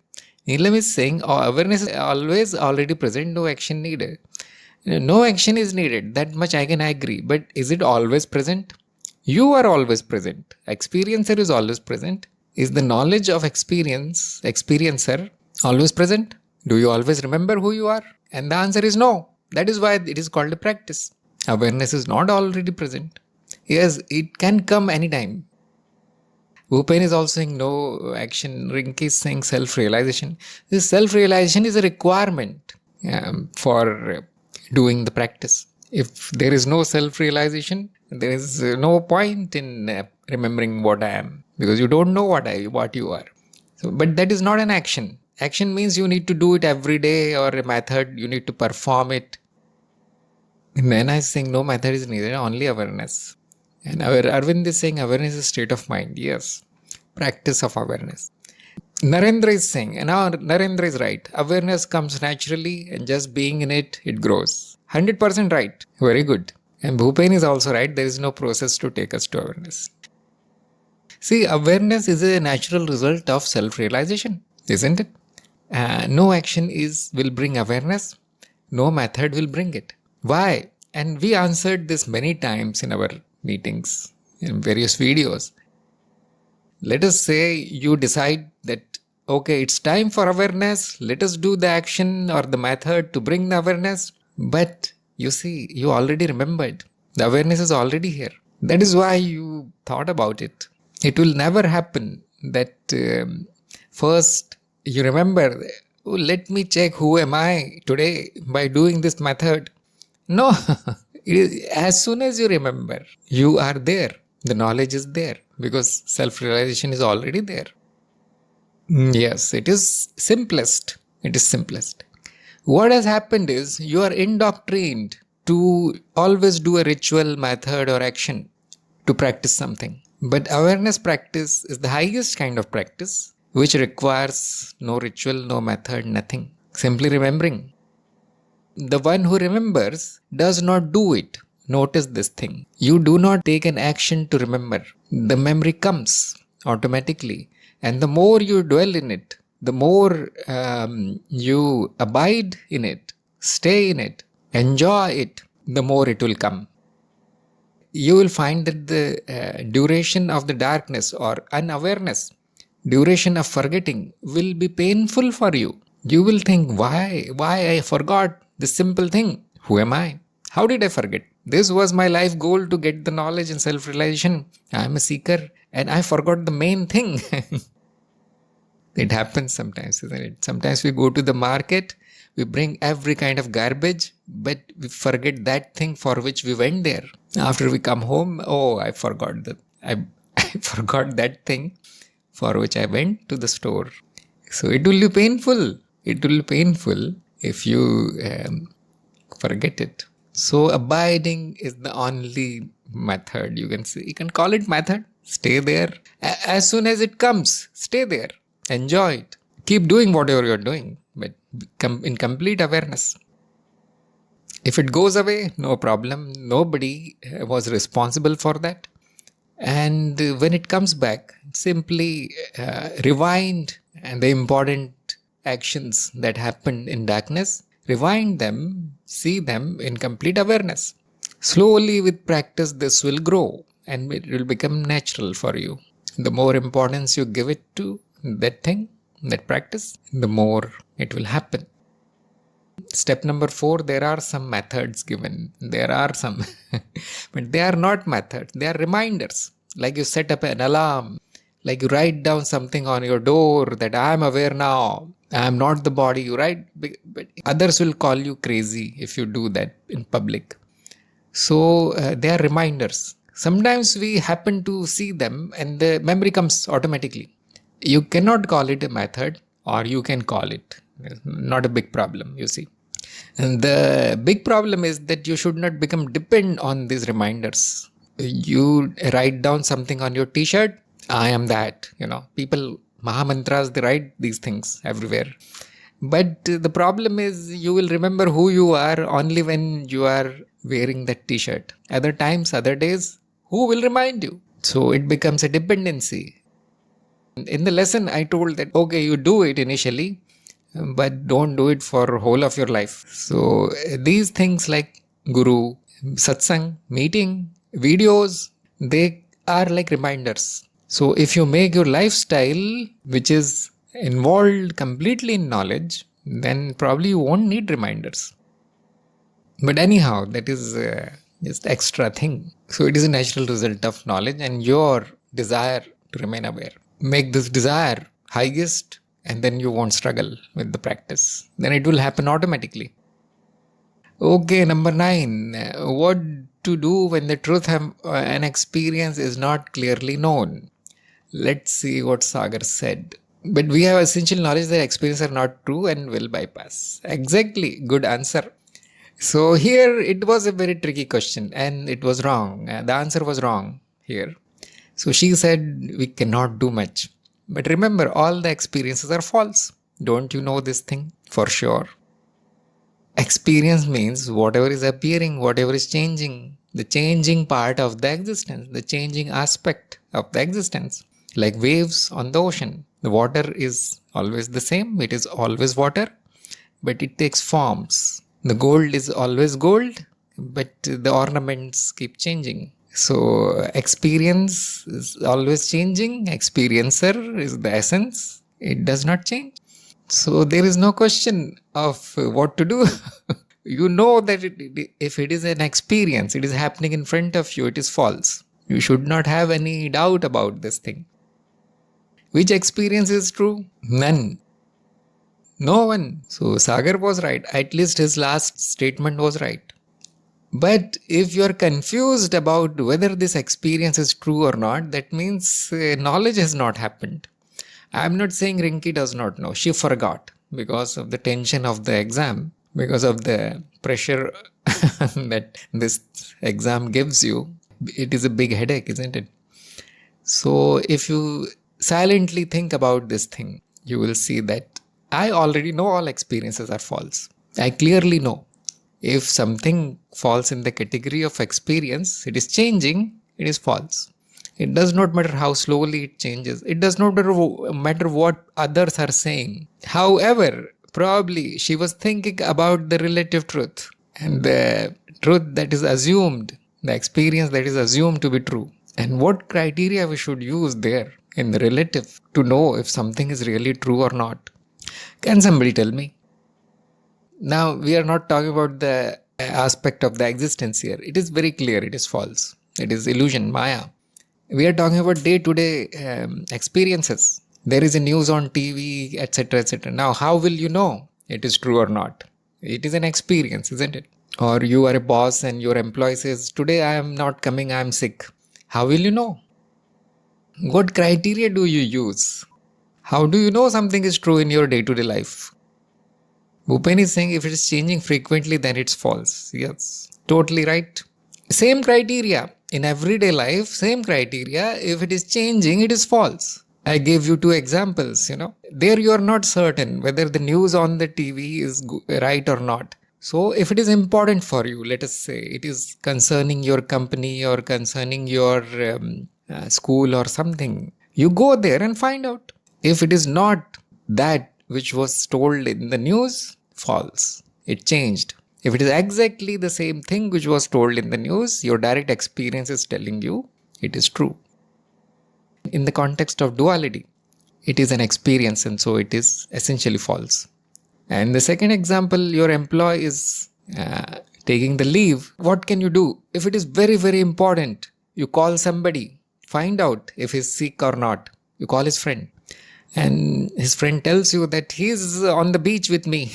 Neelam is saying awareness is always already present, no action needed. No action is needed. That much I can agree. But is it always present? You are always present. Experiencer is always present. Is the knowledge of experiencer always present? Do you always remember who you are? And the answer is no. That is why it is called a practice. Awareness is not already present. Yes, it can come anytime. Bhupen is also saying no action. Rinki is saying self-realization. This self-realization is a requirement for doing the practice. If there is no self-realization, there is no point in remembering what I am, because you don't know what you are. So, but that is not an action. Action means you need to do it every day, or a method, you need to perform it. And then I is saying no method is needed, only awareness. And Arvind is saying awareness is a state of mind. Yes, practice of awareness. Narendra is saying, and now Narendra is right. Awareness comes naturally, and just being in it, it grows. 100% right. Very good. And Bhupen is also right. There is no process to take us to awareness. See, awareness is a natural result of self-realization, isn't it? No action will bring awareness. No method will bring it. Why? And we answered this many times in our meetings, in various videos. Let us say you decide that, okay, it's time for awareness. Let us do the action or the method to bring the awareness. But you see, you already remembered. The awareness is already here. That is why you thought about it. It will never happen that first you remember, oh, let me check who am I today by doing this method. No, as soon as you remember, you are there. The knowledge is there because self-realization is already there. Yes, it is simplest. It is simplest. What has happened is you are indoctrined to always do a ritual, method or action to practice something. But awareness practice is the highest kind of practice which requires no ritual, no method, nothing. Simply remembering. The one who remembers does not do it. Notice this thing. You do not take an action to remember. The memory comes automatically. And the more you dwell in it, the more you abide in it, stay in it, enjoy it, the more it will come. You will find that the duration of the darkness or unawareness, duration of forgetting will be painful for you. You will think, why I forgot this simple thing? Who am I? How did I forget? This was my life goal, to get the knowledge and self-realization. I am a seeker and I forgot the main thing. It happens sometimes, isn't it? Sometimes we go to the market, we bring every kind of garbage, but we forget that thing for which we went there. After we come home, oh, I forgot that. I forgot that thing for which I went to the store. So it will be painful. It will be painful if you forget it. So abiding is the only method you can say. You can call it method. Stay there. As soon as it comes, stay there. Enjoy it. Keep doing whatever you're doing, but in complete awareness. If it goes away, no problem. Nobody was responsible for that. And when it comes back, simply rewind and the important actions that happened in darkness, rewind them, see them in complete awareness. Slowly with practice, this will grow and it will become natural for you. The more importance you give it to that thing, that practice, the more it will happen. Step number 4, there are some methods given. There are some, but they are not methods. They are reminders. Like you set up an alarm, like you write down something on your door that I am aware now. I am not the body. You write, but others will call you crazy if you do that in public. So they are reminders. Sometimes we happen to see them and the memory comes automatically. You cannot call it a method, or you can call it. Not a big problem, you see. And the big problem is that you should not become dependent on these reminders. You write down something on your t-shirt, I am that, people, Mahamantras, they write these things everywhere. But the problem is you will remember who you are only when you are wearing that t-shirt. Other times, other days, who will remind you? So it becomes a dependency. In the lesson, I told that, okay, you do it initially, but don't do it for whole of your life. So these things like guru, satsang, meeting, videos, they are like reminders. So if you make your lifestyle, which is involved completely in knowledge, then probably you won't need reminders. But anyhow, that is just extra thing. So it is a natural result of knowledge and your desire to remain aware. Make this desire highest, and then you won't struggle with the practice. Then it will happen automatically. Okay, number 9. What to do when the truth and experience is not clearly known? Let's see what Sagar said. But we have essential knowledge that experiences are not true and will bypass. Exactly, good answer. So here it was a very tricky question and it was wrong. The answer was wrong here. So she said we cannot do much. But remember, all the experiences are false. Don't you know this thing for sure? Experience means whatever is appearing, whatever is changing, the changing part of the existence, the changing aspect of the existence. Like waves on the ocean. The water is always the same. It is always water, but it takes forms. The gold is always gold, but the ornaments keep changing. So experience is always changing. Experiencer is the essence. It does not change. So there is no question of what to do. You know that if it is an experience, it is happening in front of you, it is false. You should not have any doubt about this thing. Which experience is true? None. No one. So Sagar was right. At least his last statement was right. But if you are confused about whether this experience is true or not, that means knowledge has not happened. I am not saying Rinki does not know. She forgot because of the tension of the exam, because of the pressure that this exam gives you. It is a big headache, isn't it? So if you silently think about this thing, you will see that I already know all experiences are false. I clearly know. If something falls in the category of experience, it is changing, it is false. It does not matter how slowly it changes. It does not matter what others are saying. However, probably she was thinking about the relative truth and the truth that is assumed, the experience that is assumed to be true. And what criteria we should use there in the relative to know if something is really true or not. Can somebody tell me? Now, we are not talking about the aspect of the existence here. It is very clear. It is false. It is illusion, Maya. We are talking about day-to-day experiences. There is a news on TV, etc., etc. Now, how will you know it is true or not? It is an experience, isn't it? Or you are a boss and your employee says, today I am not coming, I am sick. How will you know? What criteria do you use? How do you know something is true in your day-to-day life? Bhupen is saying if it is changing frequently, then it's false. Yes, totally right. Same criteria in everyday life, same criteria. If it is changing, it is false. I gave you two examples, There you are not certain whether the news on the TV is right or not. So if it is important for you, let us say it is concerning your company or concerning your school or something, you go there and find out. If it is not that which was told in the news, false. It changed. If it is exactly the same thing which was told in the news, your direct experience is telling you it is true. In the context of duality, it is an experience and so it is essentially false. And the second example, your employee is taking the leave. What can you do? If it is very, very important, you call somebody, find out if he's sick or not. You call his friend. And his friend tells you that he's on the beach with me.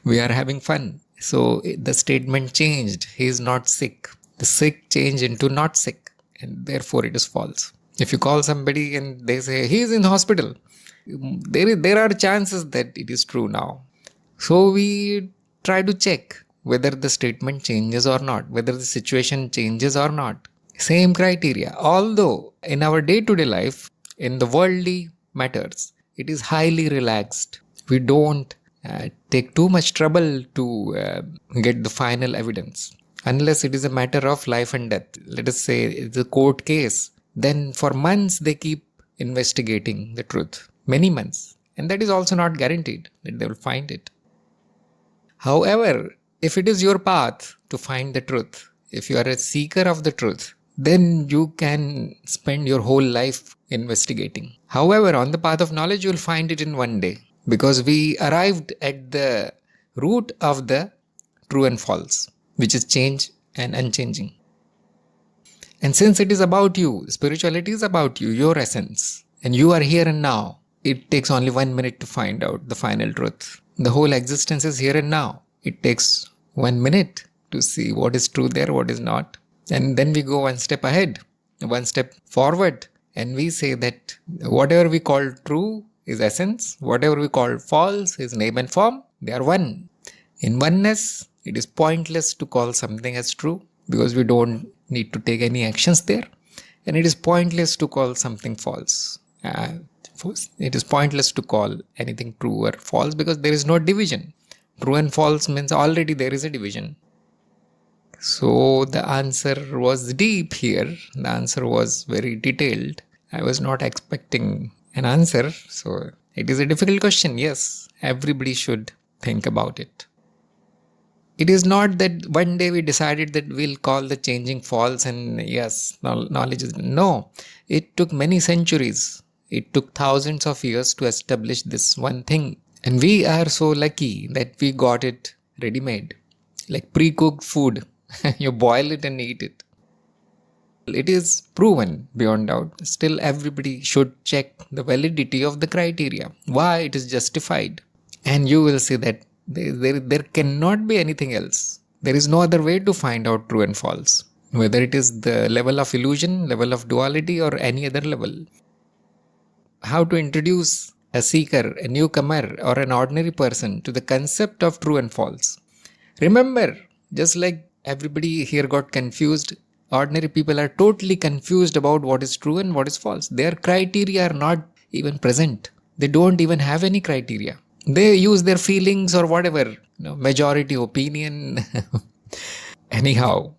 We are having fun. So the statement changed. He is not sick. The sick changed into not sick. And therefore it is false. If you call somebody and they say he is in hospital, there are chances that it is true now. So we try to check whether the statement changes or not, whether the situation changes or not. Same criteria. Although in our day-to-day life, in the worldly matters, it is highly relaxed. We don't take too much trouble to get the final evidence. Unless it is a matter of life and death. Let us say it's a court case. Then for months they keep investigating the truth. Many months. And that is also not guaranteed that they will find it. However, if it is your path to find the truth, if you are a seeker of the truth, then you can spend your whole life investigating. However, on the path of knowledge, you will find it in one day. Because we arrived at the root of the true and false, which is change and unchanging. And since it is about you, spirituality is about you, your essence, and you are here and now, it takes only 1 minute to find out the final truth. The whole existence is here and now. It takes 1 minute to see what is true there, what is not. And then we go one step ahead, one step forward, and we say that whatever we call true is essence, whatever we call false is name and form, they are one. In oneness, it is pointless to call something as true because we don't need to take any actions there. And it is pointless to call something false. It is pointless to call anything true or false because there is no division. True and false means already there is a division. So the answer was deep here. The answer was very detailed. I was not expecting an answer. So it is a difficult question. Yes, everybody should think about it. It is not that one day we decided that we'll call the changing false and yes, knowledge is... No, it took many centuries. It took thousands of years to establish this one thing. And we are so lucky that we got it ready-made. Like pre-cooked food. You boil it and eat it. It is proven beyond doubt. Still, everybody should check the validity of the criteria. Why it is justified. And you will see that there cannot be anything else. There is no other way to find out true and false. Whether it is the level of illusion, level of duality or any other level. How to introduce a seeker, a newcomer or an ordinary person to the concept of true and false. Remember, just like everybody here got confused, ordinary people are totally confused about what is true and what is false. Their criteria are not even present. They don't even have any criteria. They use their feelings or whatever, majority opinion. Anyhow,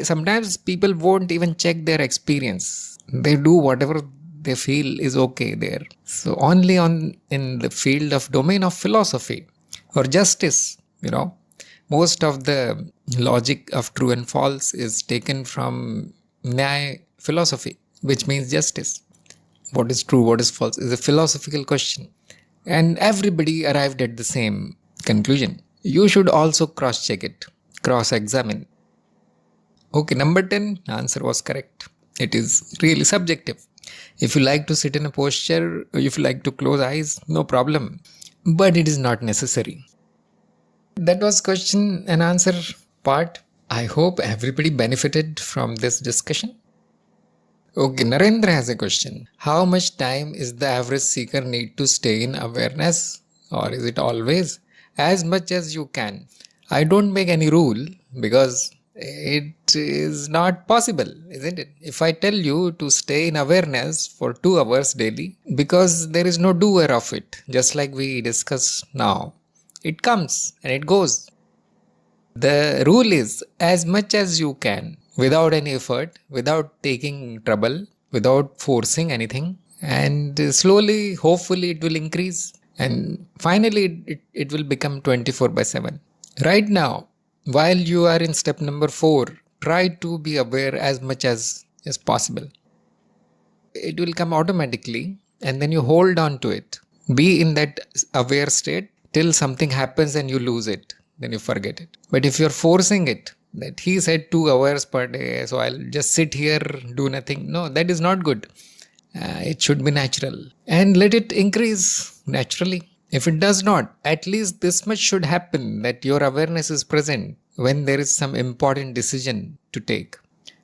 sometimes people won't even check their experience. They do whatever they feel is okay there. So only in the field of domain of philosophy or justice, most of the logic of true and false is taken from Nyaya philosophy, which means justice. What is true, what is false is a philosophical question. And everybody arrived at the same conclusion. You should also cross-check it, cross-examine. Okay, number 10, answer was correct. It is really subjective. If you like to sit in a posture, if you like to close eyes, no problem. But it is not necessary. That was question and answer part. I hope everybody benefited from this discussion. Okay, Narendra has a question. How much time is the average seeker need to stay in awareness, or is it always? As much as you can. I don't make any rule because it is not possible, isn't it? If I tell you to stay in awareness for 2 hours daily, because there is no doer of it, just like we discussed now, it comes and it goes. The rule is as much as you can without any effort, without taking trouble, without forcing anything, and slowly, hopefully, it will increase, and finally, it will become 24 by 7. Right now, while you are in step number 4, try to be aware as much as is possible. It will come automatically, and then you hold on to it. Be in that aware state till something happens and you lose it, then you forget it. But if you're forcing it, that he said 2 hours per day, so I'll just sit here, do nothing. No, that is not good. It should be natural and let it increase naturally. If it does not, at least this much should happen, that your awareness is present when there is some important decision to take.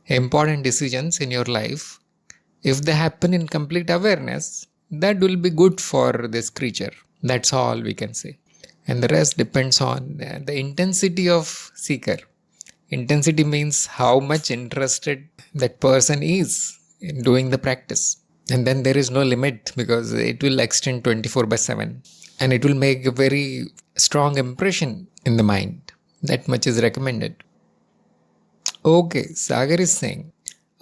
Important decisions in your life, if they happen in complete awareness, that will be good for this creature. That's all we can say. And the rest depends on the intensity of seeker. Intensity means how much interested that person is in doing the practice. And then there is no limit because it will extend 24 by 7 and it will make a very strong impression in the mind. That much is recommended. Okay, Sagar is saying,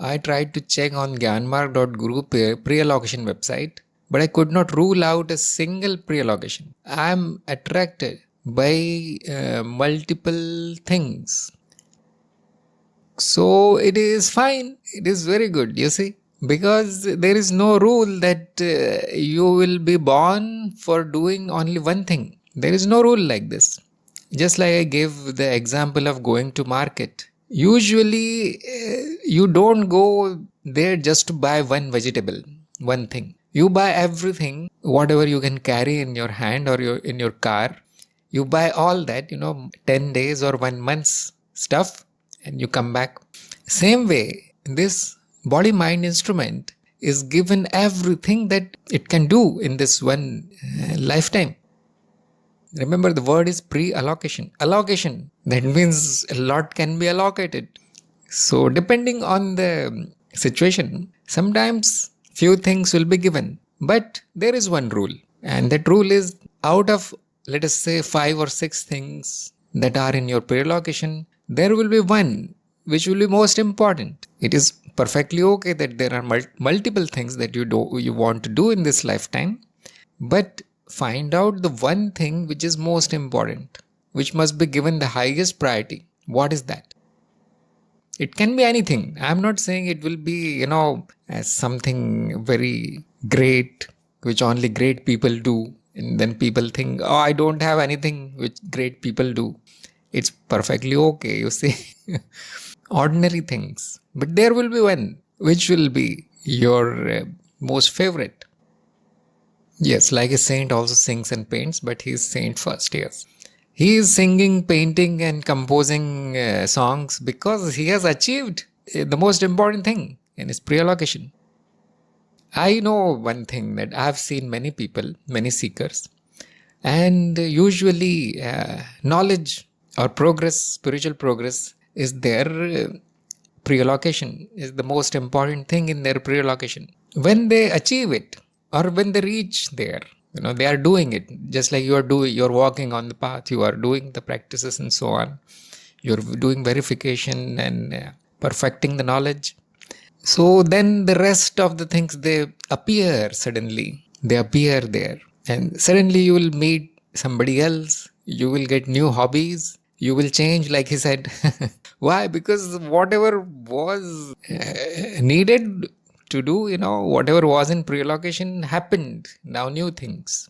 I tried to check on Gyanmark.guru pre-allocation website, but I could not rule out a single pre-allocation. I am attracted by multiple things. So it is fine. It is very good, you see. Because there is no rule that you will be born for doing only one thing. There is no rule like this. Just like I gave the example of going to market. Usually you don't go there just to buy one vegetable, one thing. You buy everything, whatever you can carry in your hand or in your car. You buy all that, 10 days or 1 month's stuff and you come back. Same way, this body mind instrument is given everything that it can do in this one lifetime. Remember, the word is pre-allocation. Allocation, that means a lot can be allocated. So depending on the situation, sometimes few things will be given. But there is one rule. And that rule is, out of, let us say, 5 or 6 things that are in your pre-allocation, there will be one which will be most important. It is perfectly okay that there are multiple things that you want to do in this lifetime. But find out the one thing which is most important, which must be given the highest priority. What is that? It can be anything. I'm not saying it will be, as something very great, which only great people do. And then people think, oh, I don't have anything which great people do. It's perfectly okay, you see. Ordinary things. But there will be one which will be your most favorite. Yes, like a saint also sings and paints, but he is saint first, yes. He is singing, painting and composing songs because he has achieved the most important thing in his pre-allocation. I know one thing, that I have seen many people, many seekers, and usually knowledge or progress, spiritual progress is their pre-allocation, is the most important thing in their pre-allocation. When they achieve it, or when they reach there, they are doing it just like you're walking on the path, you are doing the practices and so on, you're doing verification and perfecting the knowledge. So then the rest of the things, they appear there, and suddenly you will meet somebody else, you will get new hobbies, you will change, like he said. Why? Because whatever was needed to do, whatever was in pre-allocation happened. Now new things.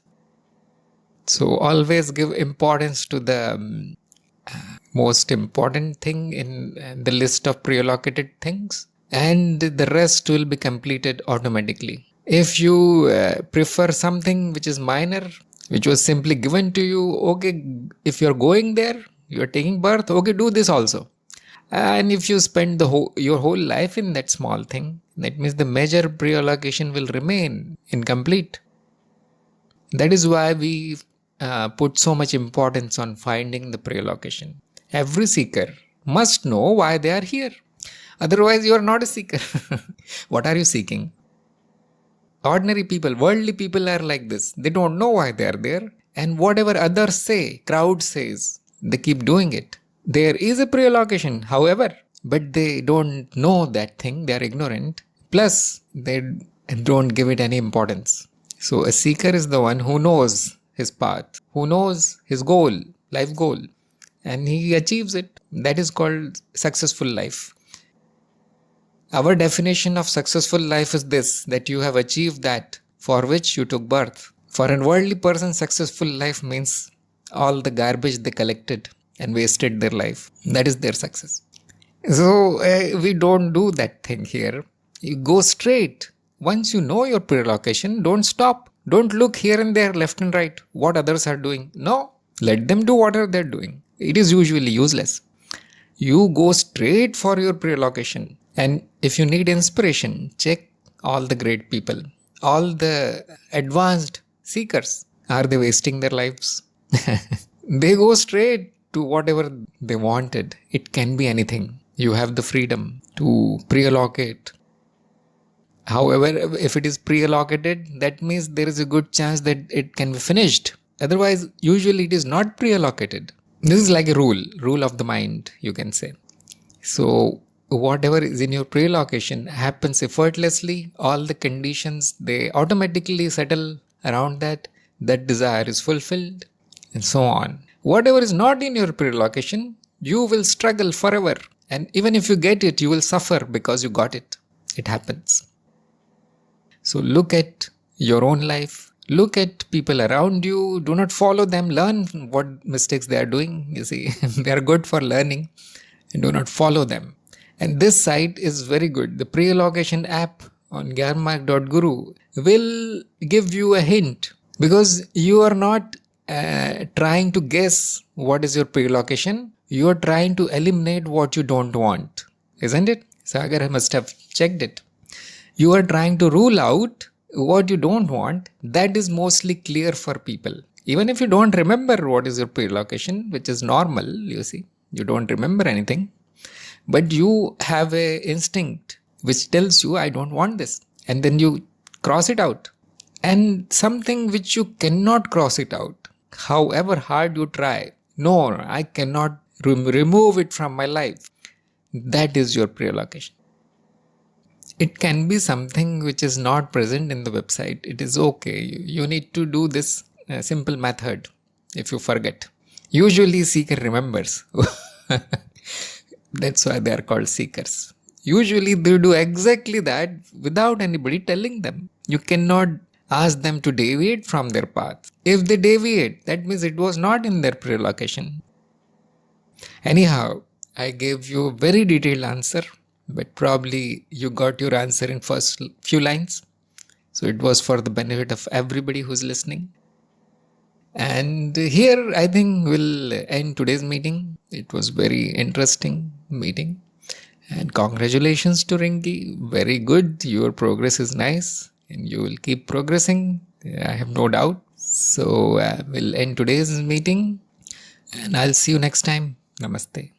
So always give importance to the most important thing in the list of pre-allocated things, and the rest will be completed automatically. If you prefer something which is minor, which was simply given to you, okay, if you're going there, you're taking birth, okay, do this also. And if you spend your whole life in that small thing, that means the major pre-allocation will remain incomplete. That is why we put so much importance on finding the pre-allocation. Every seeker must know why they are here. Otherwise, you are not a seeker. What are you seeking? Ordinary people, worldly people are like this. They don't know why they are there. And whatever others say, crowd says, they keep doing it. There is a pre-allocation, however, but they don't know that thing. They are ignorant. Plus, they don't give it any importance. So a seeker is the one who knows his path, who knows his goal, life goal, and he achieves it. That is called successful life. Our definition of successful life is this, that you have achieved that for which you took birth. For a worldly person, successful life means all the garbage they collected and wasted their life. That is their success. So we don't do that thing here. You go straight. Once you know your pre-allocation, don't stop. Don't look here and there, left and right, what others are doing. No, let them do whatever they're doing. It is usually useless. You go straight for your pre-allocation. And if you need inspiration, check all the great people, all the advanced seekers. Are they wasting their lives? They go straight to whatever they wanted. It can be anything. You have the freedom to pre-allocate. However, if it is pre-allocated, that means there is a good chance that it can be finished. Otherwise, usually it is not pre-allocated. This is like a rule of the mind, you can say. So, whatever is in your pre-allocation happens effortlessly. All the conditions, they automatically settle around that. That desire is fulfilled, and so on. Whatever is not in your pre-allocation, you will struggle forever. And even if you get it, you will suffer because you got it. It happens. So look at your own life. Look at people around you. Do not follow them. Learn what mistakes they are doing. You see, they are good for learning. And do not follow them. And this site is very good. The pre-allocation app on gyanmark.guru will give you a hint, because you are not trying to guess what is your pre-allocation. You are trying to eliminate what you don't want. Isn't it? Sagar must have checked it. You are trying to rule out what you don't want. That is mostly clear for people. Even if you don't remember what is your pre-allocation, which is normal, you see, you don't remember anything. But you have a instinct which tells you, I don't want this. And then you cross it out. And something which you cannot cross it out, however hard you try, no, I cannot remove it from my life. That is your pre-allocation. It can be something which is not present in the website. It is okay. You need to do this simple method if you forget. Usually seeker remembers. That's why they are called seekers. Usually they do exactly that without anybody telling them. You cannot ask them to deviate from their path. If they deviate, that means it was not in their pre-allocation. Anyhow, I gave you a very detailed answer, but probably you got your answer in first few lines. So it was for the benefit of everybody who's listening. And here I think we'll end today's meeting. It was very interesting meeting. And congratulations to Rinki. Very good. Your progress is nice and you will keep progressing. I have no doubt. So we'll end today's meeting and I'll see you next time. Namaste.